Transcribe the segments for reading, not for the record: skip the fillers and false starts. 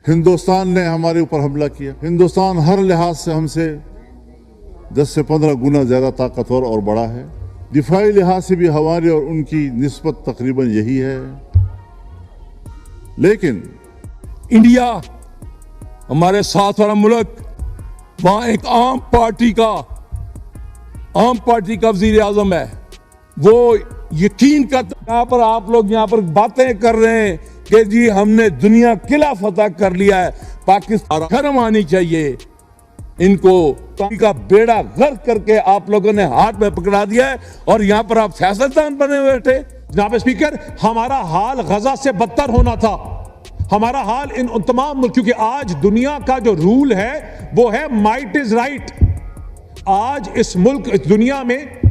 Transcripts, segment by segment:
हिंदुस्तान ने हमारे ऊपर हमला किया। हिंदुस्तान हर लिहाज से हमसे 10 से 15 गुना ज्यादा ताकतवर और बड़ा है। दिफाई लिहाज से भी हमारी और उनकी निस्बत तकरीबन यही है। लेकिन इंडिया हमारे साथ वाला मुल्क, वहां एक आम पार्टी का वजीर आजम है, वो यकीन करता। यहाँ पर आप लोग यहाँ पर बातें कर रहे हैं कि जी हमने दुनिया किला फतह कर लिया है। पाकिस्तान शर्म आनी चाहिए इनको, का बेड़ा गर्क करके आप लोगों ने हाथ में पकड़ा दिया है और यहाँ पर आप सियासतदान बने हुए थे। जनाब स्पीकर, हमारा हाल गजा से बदतर होना था। हमारा हाल इन तमाम मुल्क, क्योंकि आज दुनिया का जो रूल है वो है माइट इज राइट। आज इस मुल्क, इस दुनिया में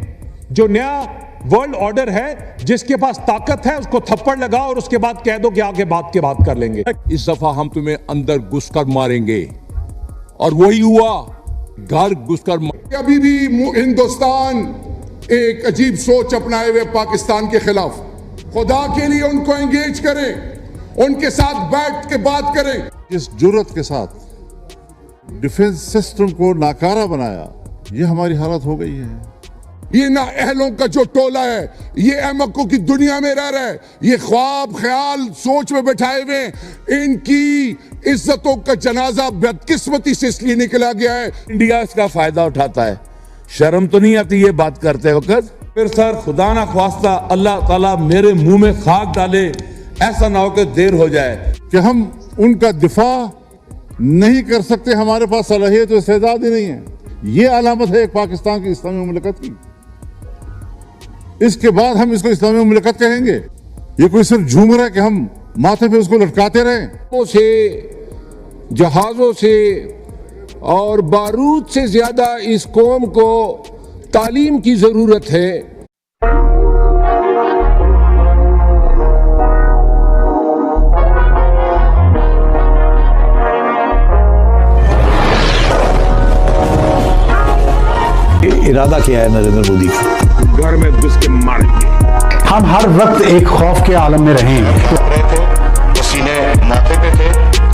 जो नया वर्ल्ड ऑर्डर है, जिसके पास ताकत है उसको थप्पड़ लगाओ और उसके बाद कह दो कि आगे बात कर लेंगे। इस दफा हम तुम्हें अंदर घुसकर मारेंगे और वही हुआ, घर घुसकर। अभी भी हिंदुस्तान एक अजीब सोच अपनाए हुए पाकिस्तान के खिलाफ। खुदा के लिए उनको एंगेज करें, उनके साथ बैठ के बात करें। इस जुर्रत के साथ डिफेंस सिस्टम को नाकारा बनाया, ये हमारी हालत हो गई है। ये ना अहलों का जो टोला है, ये अहमकों की दुनिया में रह रहा है, ये ख्वाब ख्याल सोच में बैठाए हुए, इनकी इज्जतों का जनाजा बदकिस्मती से इसलिए निकला गया है। इंडिया इसका फायदा उठाता है। शर्म तो नहीं आती ये बात करते वक्त? फिर सर, खुदा ना ख्वास्ता अल्लाह ताला मेरे मुंह में खाक डाले, ऐसा ना हो कि देर हो जाए कि हम उनका दिफा नहीं कर सकते, हमारे पास सलाहियत और इस्तेदाद ही नहीं है। ये अलामत है एक पाकिस्तान की इस्लामी मुमलकत की। इसके बाद हम इसको इस्लामी मुमलकत कहेंगे? ये कोई सिर्फ झूमर है कि हम माथे पे उसको लटकाते रहें? से, जहाजों से और बारूद से ज्यादा इस कौम को तालीम की जरूरत है। इरादा क्या है नरेंद्र मोदी का? घर में घुस के मारेंगे। हम हर वक्त एक खौफ के आलम में रहेंगे। पसीने माथे पे थे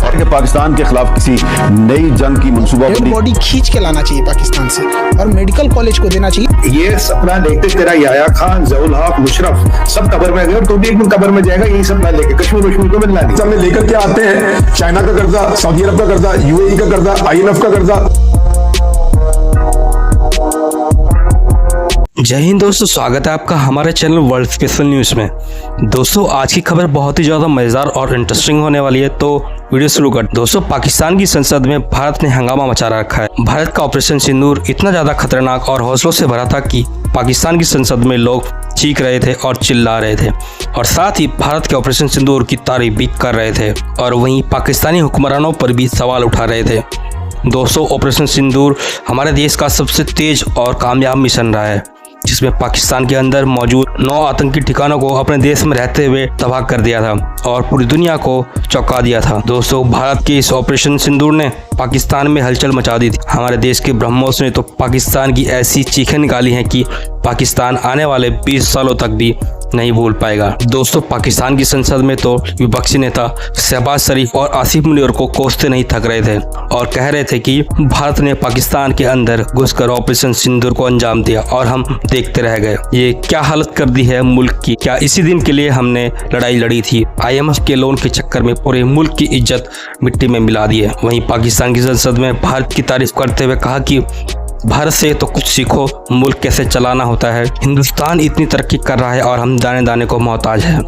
और कि पाकिस्तान के खिलाफ किसी नई जंग की मंसूबाबंदी, बॉडी खींच के लाना चाहिए पाकिस्तान से और मेडिकल कॉलेज को देना चाहिए। ये सपना देखते तेरा याया खान, ज़हुल हक, मुशर्रफ सब कब्र में गए और तो भी एक दिन कब्र में जाएगा। यही सपना लेके कश्मीर को मिलना नहीं। सब लेकर के आते हैं चाइना का कर्जा, सऊदी अरब का कर्जा, यूएई का कर्जा, IMF का कर्जा। जय हिंद दोस्तों, स्वागत है आपका हमारे चैनल वर्ल्ड स्पेशल न्यूज़ में। दोस्तों, आज की खबर बहुत ही ज़्यादा मज़ेदार और इंटरेस्टिंग होने वाली है, तो वीडियो शुरू कर। दोस्तों, पाकिस्तान की संसद में भारत ने हंगामा मचा रखा है। भारत का ऑपरेशन सिंदूर इतना ज़्यादा खतरनाक और हौसलों से भरा था कि पाकिस्तान की संसद में लोग चीख रहे थे और चिल्ला रहे थे और साथ ही भारत के ऑपरेशन सिंदूर की तारीफ भी कर रहे थे और वहीं पाकिस्तानी हुक्मरानों पर भी सवाल उठा रहे थे। दोस्तों, ऑपरेशन सिंदूर हमारे देश का सबसे तेज और कामयाब मिशन रहा है, जिसमें पाकिस्तान के अंदर मौजूद 9 आतंकी ठिकानों को अपने देश में रहते हुए तबाह कर दिया था और पूरी दुनिया को चौंका दिया था। दोस्तों, भारत के इस ऑपरेशन सिंदूर ने पाकिस्तान में हलचल मचा दी थी। हमारे देश के ब्रह्मोस ने तो पाकिस्तान की ऐसी चीखें निकाली हैं कि पाकिस्तान आने वाले 20 सालों तक भी नहीं भूल पाएगा। दोस्तों, पाकिस्तान की संसद में तो विपक्षी नेता शहबाज शरीफ और आसिफ मुनीर को कोसते नहीं थक रहे थे और कह रहे थे कि भारत ने पाकिस्तान के अंदर घुसकर ऑपरेशन सिंदूर को अंजाम दिया और हम देखते रह गए। ये क्या हालत कर दी है मुल्क की। क्या इसी दिन के लिए हमने लड़ाई लड़ी थी? IMF के लोन के चक्कर में पूरे मुल्क की इज्जत मिट्टी में मिला दी है। वहीं पाकिस्तान की संसद में भारत की तारीफ करते हुए कहा कि भारत से तो कुछ सीखो, मुल्क कैसे चलाना होता है। हिंदुस्तान इतनी तरक्की कर रहा है और हम दाने दाने को मोहताज है।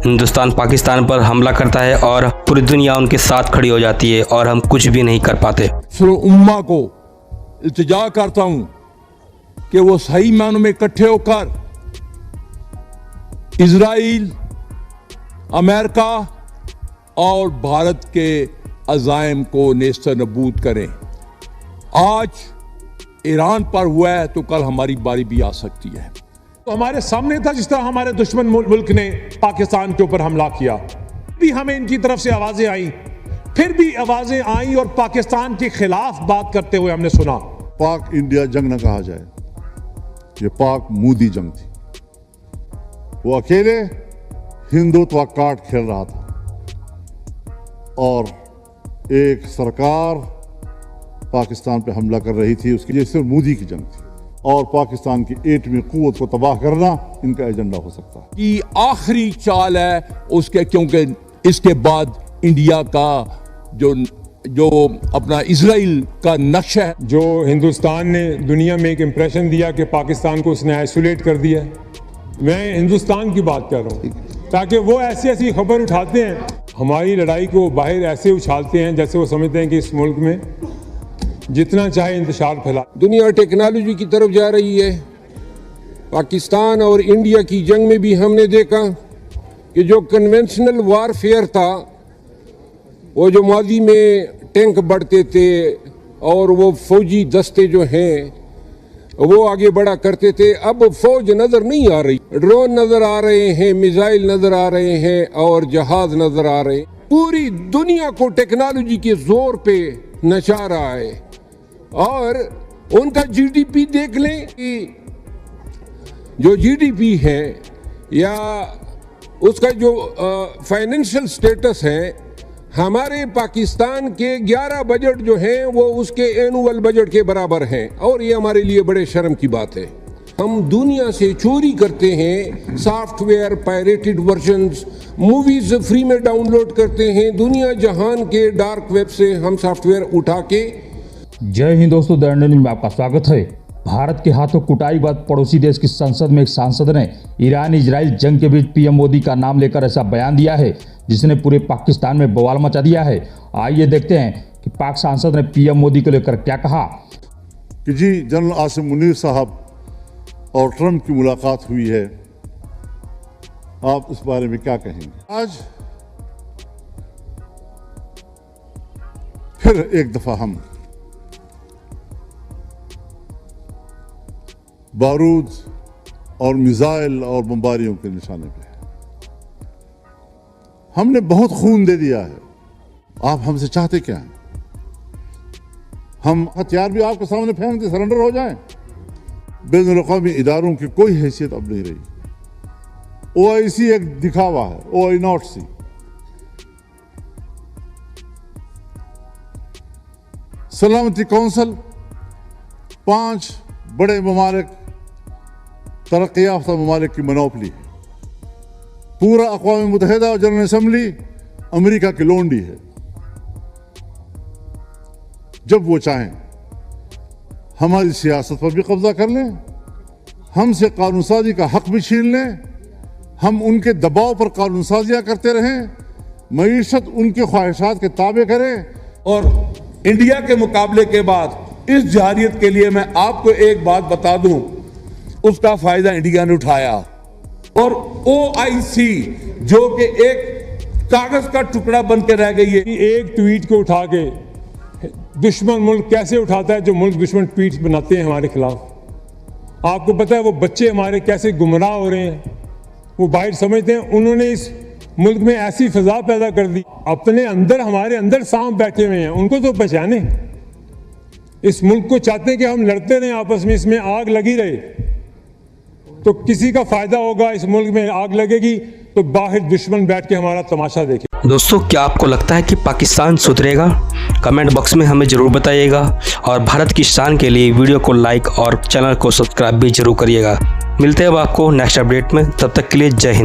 हिंदुस्तान पाकिस्तान पर हमला करता है और पूरी दुनिया उनके साथ खड़ी हो जाती है और हम कुछ भी नहीं कर पाते। उम्मा को इल्तिजा करता हूँ कि वो सही मायनों में इकट्ठे होकर इजराइल, अमेरिका और भारत के अज़ाइम को नेस्तनाबूद करें। आज ईरान पर हुआ है तो कल हमारी बारी भी आ सकती है। तो हमारे सामने था जिस तरह हमारे दुश्मन मुल्क ने पाकिस्तान के ऊपर हमला किया, भी हमें इनकी तरफ से आवाजें आई, फिर भी आवाजें आई और पाकिस्तान के खिलाफ बात करते हुए हमने सुना। पाक इंडिया जंग न कहा जाए, ये पाक मोदी जंग थी। वो अकेले हिंदुत्व कार्ड खेल रहा था और एक सरकार पाकिस्तान पे हमला कर रही थी, उसकी ये सिर्फ मोदी की जंग थी, और पाकिस्तान की एटमी कुव्वत को तबाह करना इनका एजेंडा हो सकता है। कि आखिरी चाल है उसके, क्योंकि इसके बाद इंडिया का जो अपना इजराइल का नक्शा है, जो हिंदुस्तान ने दुनिया में एक इंप्रेशन दिया कि पाकिस्तान को उसने आइसोलेट कर दिया है, मैं हिंदुस्तान की बात कर रहा हूँ, ताकि वो ऐसी खबर उठाते हैं, हमारी लड़ाई को बाहर ऐसे उछालते हैं जैसे वो समझते हैं कि इस मुल्क में जितना चाहे इंतशार फैला। दुनिया टेक्नोलॉजी की तरफ जा रही है। पाकिस्तान और इंडिया की जंग में भी हमने देखा कि जो कन्वेंशनल वारफेयर था, वो जो मादी में टैंक बढ़ते थे और वो फौजी दस्ते जो हैं वो आगे बढ़ा करते थे, अब फौज नजर नहीं आ रही। ड्रोन नजर आ रहे हैं, मिसाइल नजर आ रहे हैं और जहाज नजर आ रहे हैं। पूरी दुनिया को टेक्नोलॉजी के जोर पे नचा रहा है। और उनका जीडीपी देख लें कि जो जीडीपी है या उसका जो फाइनेंशियल स्टेटस है, हमारे पाकिस्तान के 11 बजट जो हैं वो उसके एनुअल बजट के बराबर हैं, और ये हमारे लिए बड़े शर्म की बात है। हम दुनिया से चोरी करते हैं software, pirated versions, movies free में डाउनलोड करते हैं, दुनिया जहान के डार्क वेब से हम सॉफ्टवेयर उठा के। जय हिंद दोस्तों, द इंडियन न्यूज़ में आपका स्वागत है। भारत के हाथों कुटाई बाद पड़ोसी देश की संसद में एक सांसद ने ईरान इजराइल जंग के बीच पीएम मोदी का नाम लेकर ऐसा बयान दिया है जिसने पूरे पाकिस्तान में बवाल मचा दिया है। आइए देखते हैं कि पाक सांसद ने पीएम मोदी को लेकर क्या कहा। कि जी, जनरल आसिम मुनीर साहब और ट्रंप की मुलाकात हुई है, आप इस बारे में क्या कहेंगे? आज फिर एक दफा हम बारूद और मिसाइल और बमबारियों के निशाने पे हैं। हमने बहुत खून दे दिया है, आप हमसे चाहते क्या हैं? हम हथियार भी आपके सामने फेंक दे, सरेंडर हो जाएं? बैनुल अक़वामी इदारों की कोई हैसियत अब नहीं रही। OIC एक दिखावा है, OIC। सलामती कौंसिल 5 बड़े ममालिक, तरक्की याफ्ता ममालिक की मोनोपोली है। पूरा अक़वाम मुत्तहिदा और जनरल असम्बली अमेरिका की लोंडी है। जब वो चाहें हमारी सियासत पर भी कब्जा कर लें, हमसे कानून साजी का हक भी छीन लें, हम उनके दबाव पर कानून साजियाँ करते रहें, मईशत उनकी ख्वाहिशात के ताबे करें। और इंडिया के मुकाबले के बाद इस जारियत के लिए मैं आपको एक बात बता दूं, उसका फायदा इंडिया ने उठाया। और OIC जो कि एक कागज का टुकड़ा बन के रह गई है। एक ट्वीट को उठा के दुश्मन मुल्क कैसे उठाता है, जो मुल्क दुश्मन ट्वीट बनाते हैं हमारे खिलाफ। आपको पता है वो बच्चे हमारे कैसे गुमराह हो रहे हैं, वो बाहर समझते हैं उन्होंने इस मुल्क में ऐसी फिजा पैदा कर दी, अपने अंदर हमारे अंदर सांप बैठे हुए हैं, उनको तो पहचाने। इस मुल्क को चाहते हैं कि हम लड़ते रहें आपस में, इसमें आग लगी रहे, तो किसी का फायदा होगा। इस मुल्क में आग लगेगी तो बाहर दुश्मन बैठ के हमारा तमाशा देखे। दोस्तों, क्या आपको लगता है कि पाकिस्तान सुधरेगा? कमेंट बॉक्स में हमें जरूर बताइएगा, और भारत की शान के लिए वीडियो को लाइक और चैनल को सब्सक्राइब भी जरूर करिएगा। मिलते हैं अब आपको नेक्स्ट अपडेट में, तब तक के लिए जय हिंद।